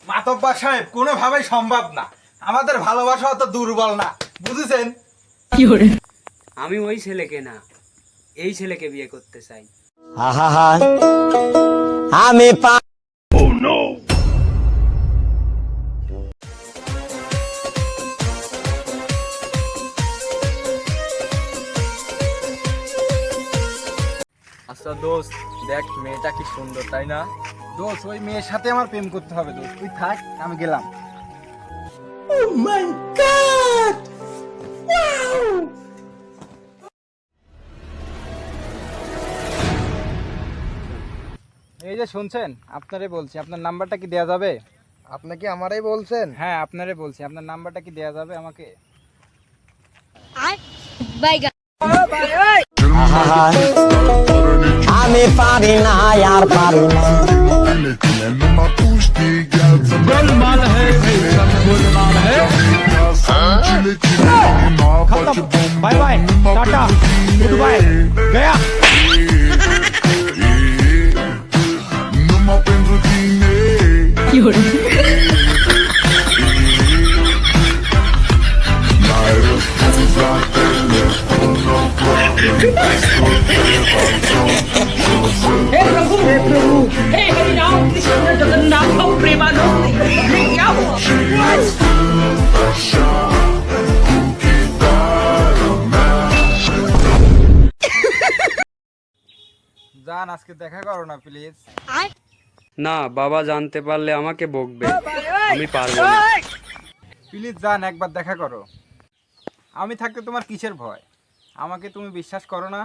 মাতব্বর সাহেব, কোনোভাবেই সম্ভব না। আমাদের ভালোবাসা অত দুর্বল না, বুঝেছেন? আমি ওই ছেলেকে না, এই ছেলেকে বিয়ে করতে চাই। আমি আচ্ছা দোস্ত, দেখ মেয়েটা কি সুন্দর, তাই না? দোস্ত, ওই মেয়ের সাথে আমার প্রেম করতে হবে। দোস্ত তুই থাক, আমি গেলাম। এই যে শুনছেন, আপনারে বলছি, আপনার নাম্বারটা কি দেয়া যাবে? আপনি কি আমারই বলছেন? হ্যাঁ, আপনারে বলছি, আপনার নাম্বারটা কি দেয়া যাবে আমাকে? আমি পারি না, আর পারি না। Bye bye, tata, good bye, গয়া। हे हरि राम कृष्ण जगन्नाथ प्रेमानंद ये क्या हुआ? জান, আজকে দেখা করো না প্লিজ। না, বাবা জানতে পারলে আমাকে বকবে, আমি পারবো না। প্লিজ জান, একবার দেখা করো। আমি থাকতে তোমার কিসের ভয়? আমাকে তুমি বিশ্বাস করো না?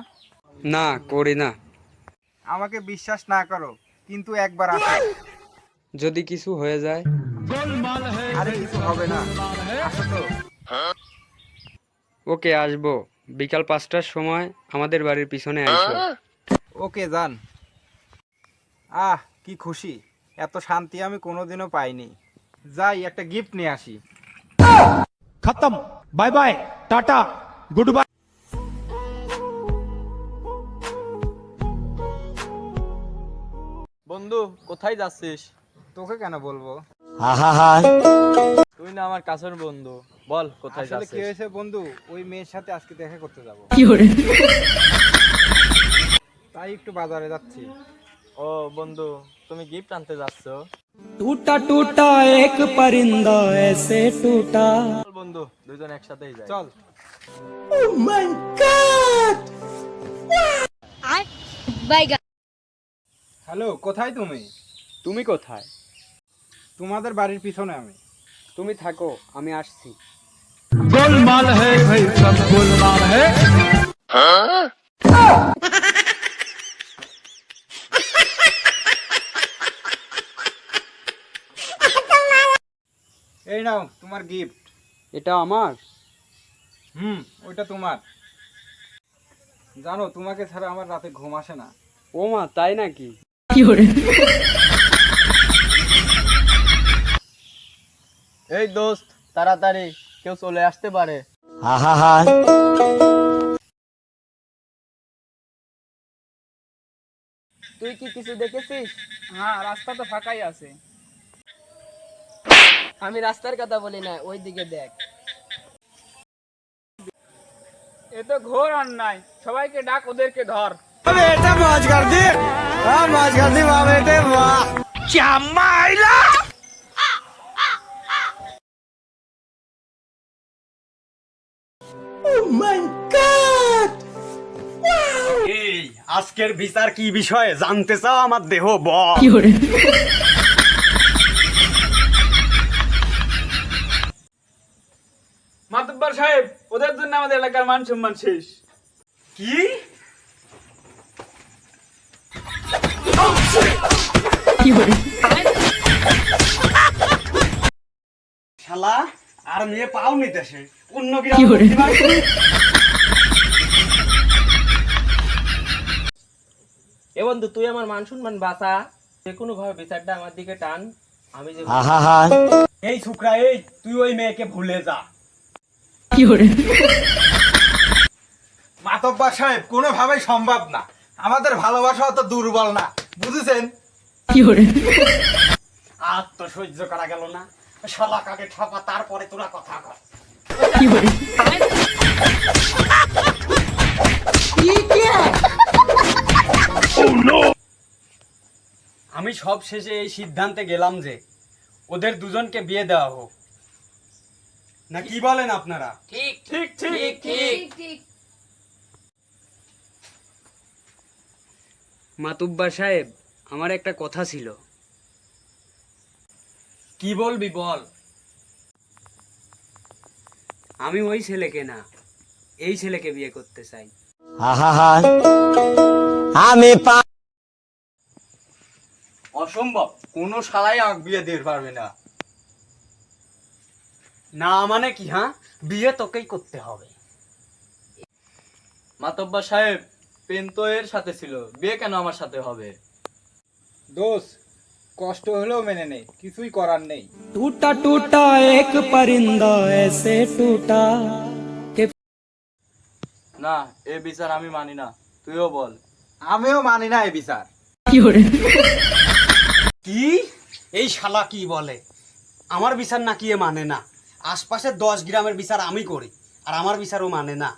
না, করি না। আমাকে বিশ্বাস না করো, কিন্তু একবার আসো। যদি কিছু হয়ে যায়? আরে কিছু হবে না, আসো তো। ওকে, আসবো। বিকাল 5টার সময় আমাদের বাড়ির পিছনে আইসো। ওকে জান। কি খুশি, এত শান্তি আমি কোনোদিনও পাইনি। যাই, একটা গিফট নিয়ে আসি। खत्म, bye bye, tata, goodbye. বন্ধু, কোথায় যাচ্ছিস? তোকে কেন বলবো? তুই না আমার কাছের বন্ধু, বল কোথায় আসলে কি যাচ্ছিস? হয়েছে বন্ধু, ওই মেয়ের সাথে আজকে দেখা করতে যাব, তাই একটু বাজারে যাচ্ছি। ও বন্ধু, তুমি গিফট আনতে যাচ্ছ? टूटा टूटा एक परिंदा ऐसे टूटा। চল বন্ধু, দুইজন একসাথেই যাই। চল। হ্যালো, কোথায় তুমি? তুমি কোথায়? তোমাদের বাড়ির পিছনে আমি। তুমি থাকো, আমি আসছি। गोलमाल है भाई, सब गोलमाल है। এই নাও তোমার গিফট। এটা আমার? ওইটা তোমার। জানো, তোমাকে ছাড়া আমার রাতে ঘুম আসে না। ও মা, তাই নাকি? এই দোস্ত, তাড়াতাড়ি, কেউ চলে আসতে পারে। তুই কি কিছু দেখেছিস? হ্যাঁ, রাস্তা তো ফাঁকাই আছে। আমি রাস্তার কথা বলি না, ওই দিকে দেখ। এ তো ঘোর অন্যায়, সবাইকে ডাক, ওদেরকে ধর। বেটা মौज कर दी, मौज कर दी वाह बेटे वाह। क्या माइला। এই আজকের বিচার কি বিষয়ে জানতে চাও? আমার দেহ বল। মাতব্বর সাহেব, ওদের জন্য আমাদের এলাকার মান সম্মান শেষ। কি? শালা, আর মেয়ে পাও নি দেশে, অন্য এ বন্ধু, তুই আমার মান সম্মান বাঁচা, যে কোনো ভাবে বিচারটা আমার দিকে টান। আমি যে এই ছোকরা, এই তুই ওই মেয়েকে ভুলে যা। মাতব্বর সাহেব, কোনোভাবেই সম্ভব না। আমাদের ভালোবাসা অত দুর্বল না, বুঝেছেন? আর তো সহ্য করা গেল না, শালা কাকে ঠাপা, তারপরে তোরা কথা কর। আমি সব শেষে এই সিদ্ধান্তে গেলাম যে ওদের দুজনকে বিয়ে দেওয়া হোক, না কি বলেন আপনারা? ঠিক ঠিক ঠিক ঠিক মাতুব্বার সাহেব, আমার একটা কথা ছিল। কি বলবি বল। আমি ওই ছেলেকে না, এই ছেলেকে বিয়ে করতে চাই। আহা আমি অসম্ভব, কোনো শালাই আমাকে বিয়ে দিতে পারবে না। না মানে কি? হ্যাঁ, বিয়ে তোকেই করতে হবে। মাতব্বর সাহেব, পেন তো এর সাথে ছিল, বিয়ে কেন আমার সাথে হবে? দোষ, কষ্ট হলেও মেনে নেই, কিছুই করার নেই। टूटा टूटा एक परिंदा ऐसे टूटा कि না, এ বিচার আমি মানি না, তুইও বল। আমিও মানি না এই বিচার। কি? এই শালা কি বলে? আমার বিচার নাকি এ মানে না? আশপাশের 10 গ্রামের বিচার আমি করি, আর আমার বিচারও মানে না।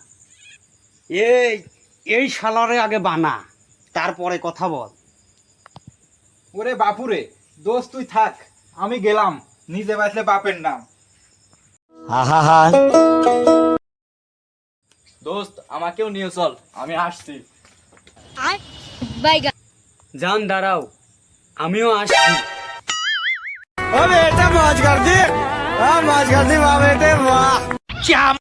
এই এই শালারে আগে বানা, তারপরে কথা বল। ওরে বাপুরে, দোষ তুই থাক, আমি গেলাম, নিজে বাঁচলে বাপের নাম। আহা দোস্ত, আমাকেও নিয়ে চল, আমি আসছি। জান দাঁড়াও, আমিও আসছি। बेटा मौज कर दी, मौज कर दी वाह बेटे वाह।